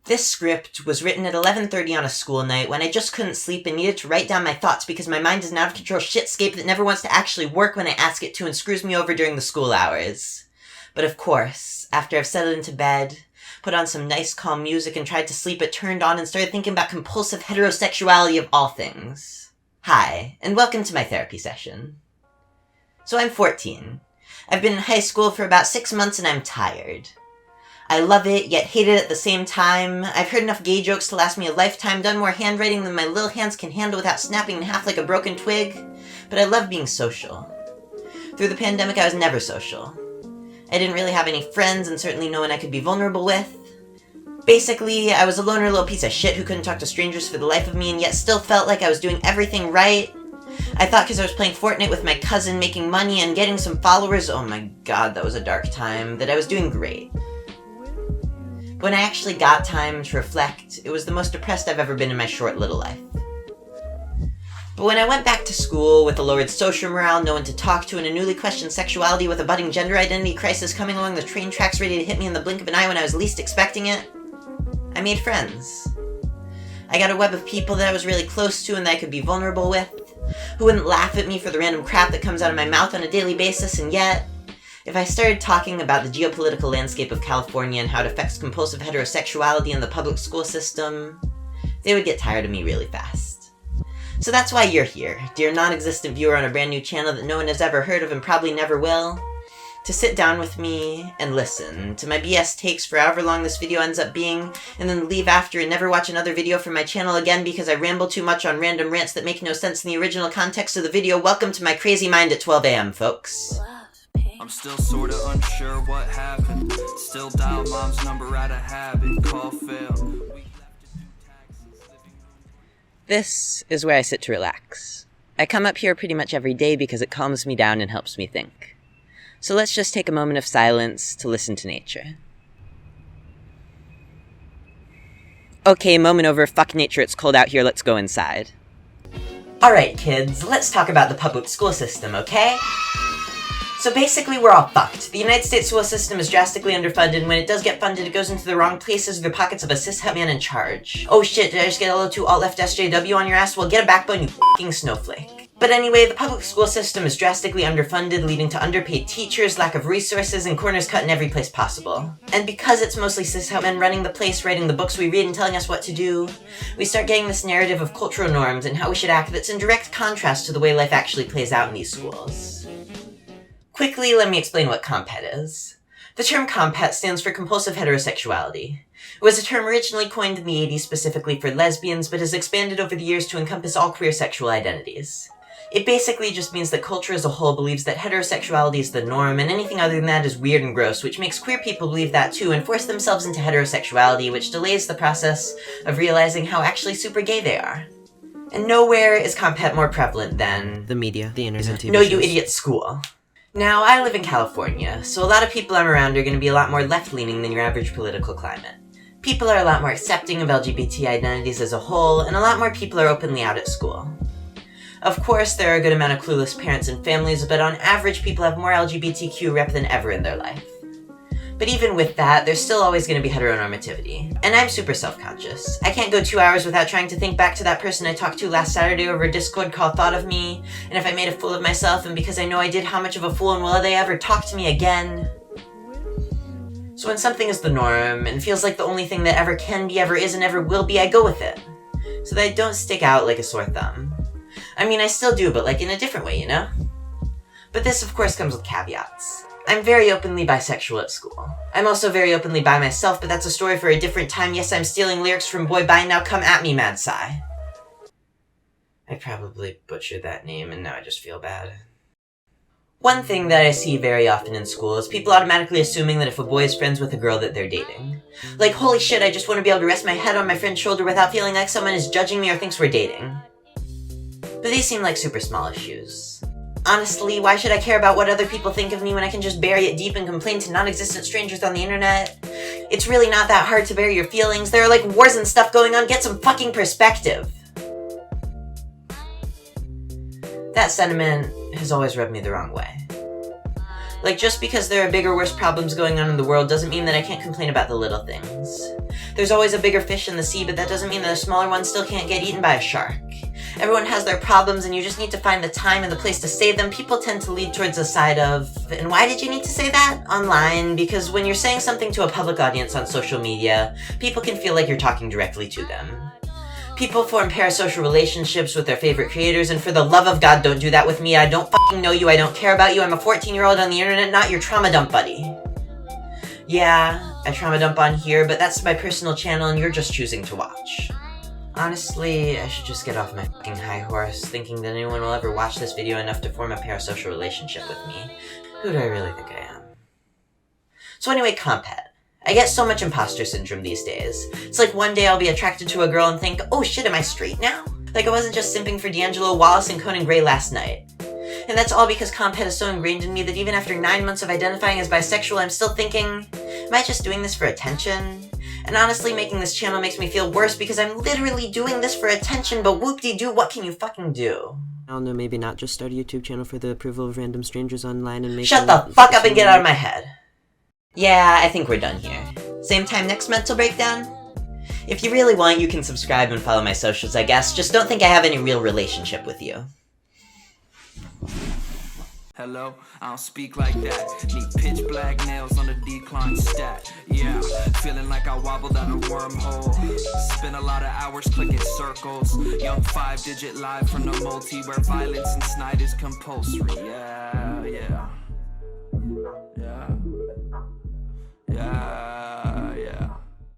This script was written at 11:30 on a school night when I just couldn't sleep and needed to write down my thoughts because my mind is an out-of-control shitscape that never wants to actually work when I ask it to and screws me over during the school hours. But of course, after I've settled into bed, put on some nice calm music and tried to sleep, it turned on and started thinking about compulsive heterosexuality of all things. Hi, and welcome to my therapy session. So I'm 14. I've been in high school for about 6 months and I'm tired. I love it, yet hate it at the same time. I've heard enough gay jokes to last me a lifetime, done more handwriting than my little hands can handle without snapping in half like a broken twig. But I love being social. Through the pandemic, I was never social. I didn't really have any friends, and certainly no one I could be vulnerable with. Basically, I was a loner little piece of shit who couldn't talk to strangers for the life of me, and yet still felt like I was doing everything right. I thought because I was playing Fortnite with my cousin, making money, and getting some followers, oh my god, that was a dark time, that I was doing great. When I actually got time to reflect, it was the most depressed I've ever been in my short little life. But when I went back to school with a lowered social morale, no one to talk to, and a newly questioned sexuality with a budding gender identity crisis coming along the train tracks ready to hit me in the blink of an eye when I was least expecting it, I made friends. I got a web of people that I was really close to and that I could be vulnerable with, who wouldn't laugh at me for the random crap that comes out of my mouth on a daily basis, and yet, if I started talking about the geopolitical landscape of California and how it affects compulsive heterosexuality in the public school system, they would get tired of me really fast. So that's why you're here, dear non-existent viewer on a brand new channel that no one has ever heard of and probably never will, to sit down with me and listen to my BS takes for however long this video ends up being, and then leave after and never watch another video from my channel again because I ramble too much on random rants that make no sense in the original context of the video. Welcome to my crazy mind at 12 a.m., folks. I'm still sorta unsure what happened. Still dial mom's number out of habit. Call failed. This is where I sit to relax. I come up here pretty much every day because it calms me down and helps me think. So let's just take a moment of silence to listen to nature. Okay, moment over. Fuck nature, it's cold out here, let's go inside. Alright kids, let's talk about the public school system, okay? So basically, we're all fucked. The United States school system is drastically underfunded, and when it does get funded, it goes into the wrong places or the pockets of a cis-het man in charge. Oh shit, did I just get a little too alt-left SJW on your ass? Well, get a backbone, you fucking snowflake. But anyway, the public school system is drastically underfunded, leading to underpaid teachers, lack of resources, and corners cut in every place possible. And because it's mostly cis-het men running the place, writing the books we read and telling us what to do, we start getting this narrative of cultural norms and how we should act that's in direct contrast to the way life actually plays out in these schools. Quickly, let me explain what comphet is. The term comphet stands for compulsive heterosexuality. It was a term originally coined in the 80s specifically for lesbians, but has expanded over the years to encompass all queer sexual identities. It basically just means that culture as a whole believes that heterosexuality is the norm, and anything other than that is weird and gross, which makes queer people believe that too and force themselves into heterosexuality, which delays the process of realizing how actually super gay they are. And nowhere is comphet more prevalent than the media, the internet, TV no, shows. you idiot, school. Now, I live in California, so a lot of people I'm around are going to be a lot more left-leaning than your average political climate. People are a lot more accepting of LGBT identities as a whole, and a lot more people are openly out at school. Of course, there are a good amount of clueless parents and families, but on average, people have more LGBTQ rep than ever in their life. But even with that, there's still always going to be heteronormativity. And I'm super self-conscious. I can't go 2 hours without trying to think back to that person I talked to last Saturday over a Discord call Thought of Me, and if I made a fool of myself, and because I know I did, how much of a fool, and will they ever talk to me again? So when something is the norm, and feels like the only thing that ever can be, ever is, and ever will be, I go with it. So that I don't stick out like a sore thumb. I mean, I still do, but like in a different way, you know? But this, of course, comes with caveats. I'm very openly bisexual at school. I'm also very openly bi myself, but that's a story for a different time. Yes, I'm stealing lyrics from Boy Bye, now come at me, Mad Sigh. I probably butchered that name, and now I just feel bad. One thing that I see very often in school is people automatically assuming that if a boy is friends with a girl that they're dating. Like, holy shit, I just want to be able to rest my head on my friend's shoulder without feeling like someone is judging me or thinks we're dating. But these seem like super small issues. Honestly, why should I care about what other people think of me when I can just bury it deep and complain to non-existent strangers on the internet? It's really not that hard to bury your feelings. There are like wars and stuff going on. Get some fucking perspective. That sentiment has always rubbed me the wrong way. Like, just because there are bigger, worse problems going on in the world doesn't mean that I can't complain about the little things. There's always a bigger fish in the sea, but that doesn't mean that a smaller one still can't get eaten by a shark. Everyone has their problems, and you just need to find the time and the place to say them. People tend to lead towards the side of, and why did you need to say that? Online, because when you're saying something to a public audience on social media, people can feel like you're talking directly to them. People form parasocial relationships with their favorite creators, and for the love of God, don't do that with me. I don't fucking know you, I don't care about you, I'm a 14-year-old on the internet, not your trauma dump buddy. Yeah, I trauma dump on here, but that's my personal channel and you're just choosing to watch. Honestly, I should just get off my fucking high horse, thinking that anyone will ever watch this video enough to form a parasocial relationship with me. Who do I really think I am? So anyway, compet. I get so much imposter syndrome these days. It's like one day I'll be attracted to a girl and think, oh shit, am I straight now? Like I wasn't just simping for D'Angelo Wallace and Conan Gray last night. And that's all because compet is so ingrained in me that even after 9 months of identifying as bisexual, I'm still thinking, am I just doing this for attention? And honestly, making this channel makes me feel worse because I'm literally doing this for attention, but whoop-de-doo, what can you fucking do? I don't know, maybe not just start a YouTube channel for the approval of random strangers online and make— Shut the fuck up and get out of my head. Yeah, I think we're done here. Same time next mental breakdown? If you really want, you can subscribe and follow my socials, I guess. Just don't think I have any real relationship with you. Hello, I don't speak like that. Need pitch black nails on the decline stat. Yeah, feeling like I wobbled down a wormhole. Spent a lot of hours clicking circles. Young 5-digit live from the multi where violence and snide is compulsory. Yeah.